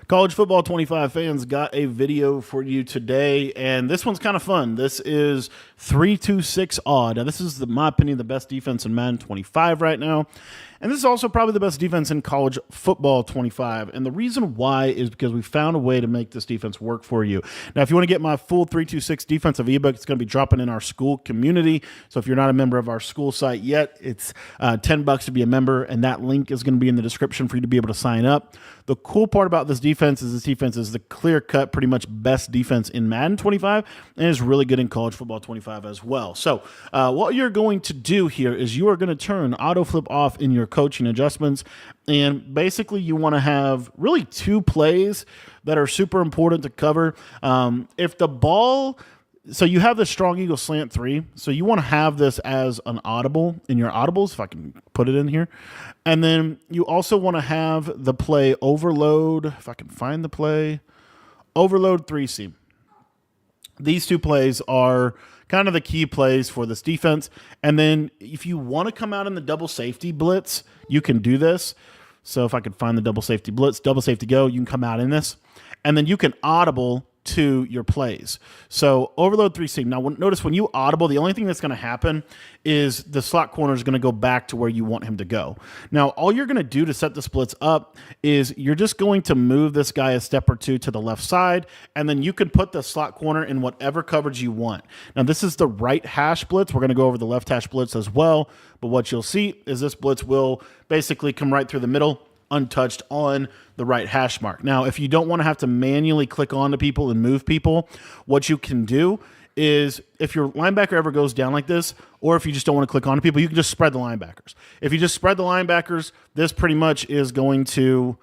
College Football 25 fans, got a video for you today, and this one's kind of fun. This is 3-2-6 odd. Now, this is, in my opinion, the best defense in Madden 25 right now, and this is also probably the best defense in College Football 25, and the reason why is because we found a way to make this defense work for you. Now, if you want to get my full 3-2-6 defensive ebook, it's going to be dropping in our school community, so if you're not a member of our school site yet, it's $10 to be a member, and that link is going to be in the description for you to be able to sign up. The cool part about this defense is the clear-cut, pretty much best defense in Madden 25, and is really good in College Football 25 as well. So what you're going to do here is you are going to turn auto flip off in your coaching adjustments, and basically you want to have really two plays that are super important to cover. If the ball... So you have the strong eagle slant 3. So you want to have this as an audible in your audibles, if I can put it in here. And then you also want to have the play overload, if I can find the play, overload 3-seam. These two plays are kind of the key plays for this defense. And then if you want to come out in the double safety blitz, you can do this. So if I could find the double safety blitz, double safety go, you can come out in this. And then you can audible to your plays. So overload 3-seam. Now notice when you audible, the only thing that's going to happen is the slot corner is going to go back to where you want him to go. Now all you're going to do to set the splits up is you're just going to move this guy a step or two to the left side, and then you can put the slot corner in whatever coverage you want. Now this is the right hash blitz. We're going to go over the left hash blitz as well, but what you'll see is this blitz will basically come right through the middle, untouched on the right hash mark. Now, if you don't want to have to manually click on to people and move people, what you can do is if your linebacker ever goes down like this, or if you just don't want to click on to people, you can just spread the linebackers. If you just spread the linebackers, this pretty much is going to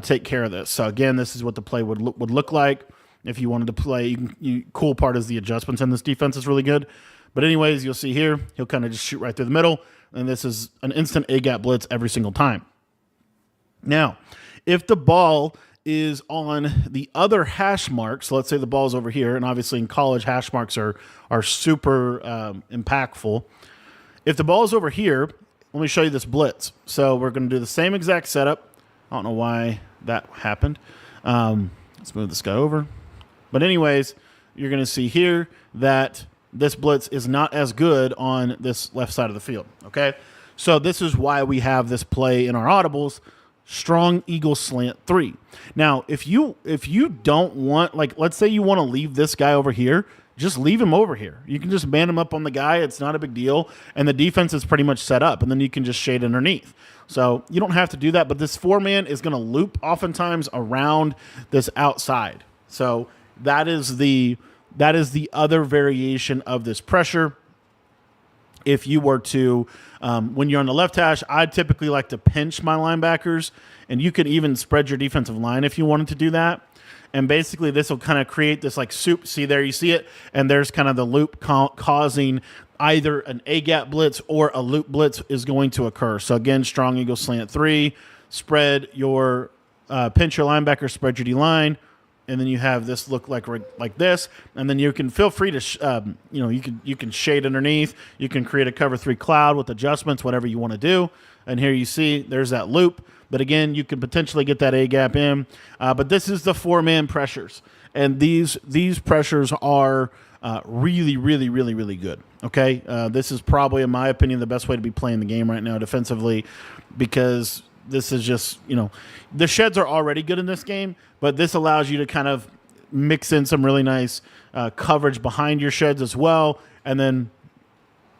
take care of this. So again, this is what the play would look like if you wanted to play. Cool part is the adjustments in this defense is really good. But anyways, you'll see here, he'll kind of just shoot right through the middle, and this is an instant A-gap blitz every single time. Now, if the ball is on the other hash mark, so let's say the ball's over here, and obviously in college, hash marks are super impactful. If the ball is over here, let me show you this blitz. So we're going to do the same exact setup. I don't know why that happened. Let's move this guy over. But anyways, you're going to see here that this blitz is not as good on this left side of the field, okay? So this is why we have this play in our audibles, strong eagle slant 3. Now, if you don't want, like, let's say you want to leave this guy over here, just leave him over here. You can just man him up on the guy. It's not a big deal. And the defense is pretty much set up, and then you can just shade underneath. So you don't have to do that, but this 4-man is going to loop oftentimes around this outside. So that is the other variation of this pressure. If you were to, when you're on the left hash, I typically like to pinch my linebackers, and you could even spread your defensive line if you wanted to do that. And basically, this will kind of create this like soup. See there, you see it? And there's kind of the loop causing either an A-gap blitz or a loop blitz is going to occur. So again, strong eagle slant 3, spread your, pinch your linebacker, spread your D-line, and then you have this look like this, and then you can feel free to, you can shade underneath. You can create a cover 3 cloud with adjustments, whatever you want to do. And here you see there's that loop. But again, you can potentially get that A-gap in. But this is the 4-man pressures, and these pressures are really, really, really, really good. Okay, this is probably, in my opinion, the best way to be playing the game right now defensively, because this is just, the sheds are already good in this game, but this allows you to kind of mix in some really nice coverage behind your sheds as well. And then,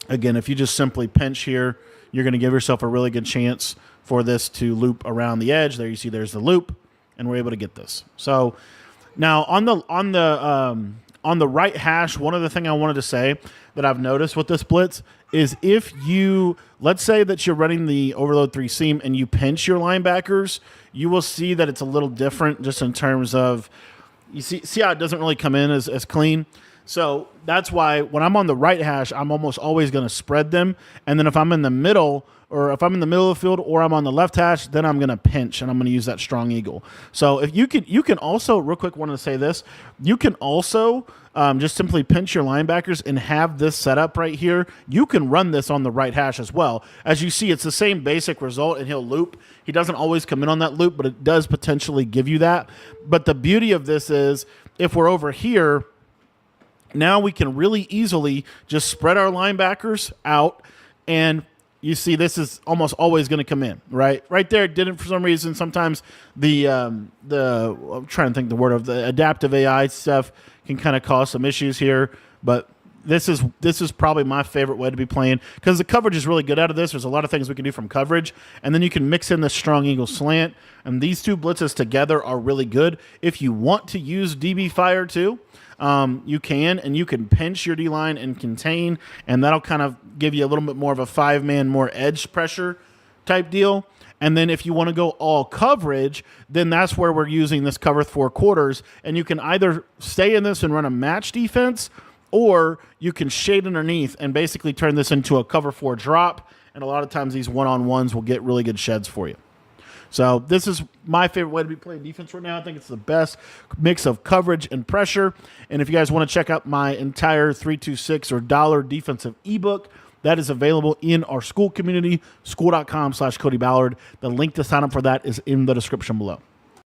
again, if you just simply pinch here, you're going to give yourself a really good chance for this to loop around the edge. There you see there's the loop, and we're able to get this. So now on the right hash, one other thing I wanted to say that I've noticed with this blitz is if you, let's say that you're running the overload 3-seam and you pinch your linebackers, you will see that it's a little different just in terms of, you see how it doesn't really come in as clean. So that's why when I'm on the right hash, I'm almost always going to spread them. And then if I'm in the middle, or if I'm in the middle of the field, or I'm on the left hash, then I'm going to pinch and I'm going to use that strong eagle. So if you can also, real quick, wanted to say this, you can also just simply pinch your linebackers and have this setup right here. You can run this on the right hash as well. As you see, it's the same basic result, and he'll loop. He doesn't always come in on that loop, but it does potentially give you that. But the beauty of this is if we're over here, now we can really easily just spread our linebackers out, and you see this is almost always going to come in, right? Right there, it didn't for some reason. Sometimes I'm trying to think the word of the adaptive AI stuff can kind of cause some issues here, but this is probably my favorite way to be playing because the coverage is really good out of this. There's a lot of things we can do from coverage, and then you can mix in the strong eagle slant, and these two blitzes together are really good. If you want to use DB fire too, you can, and you can pinch your D-line and contain, and that'll kind of give you a little bit more of a 5-man, more edge pressure type deal. And then if you want to go all coverage, then that's where we're using this cover 4 quarters, and you can either stay in this and run a match defense, or you can shade underneath and basically turn this into a cover 4 drop, and a lot of times these one-on-ones will get really good sheds for you. So this is my favorite way to be playing defense right now. I think it's the best mix of coverage and pressure. And if you guys want to check out my entire 326 or dollar defensive ebook, that is available in our school community, school.com/Cody Ballard. The link to sign up for that is in the description below.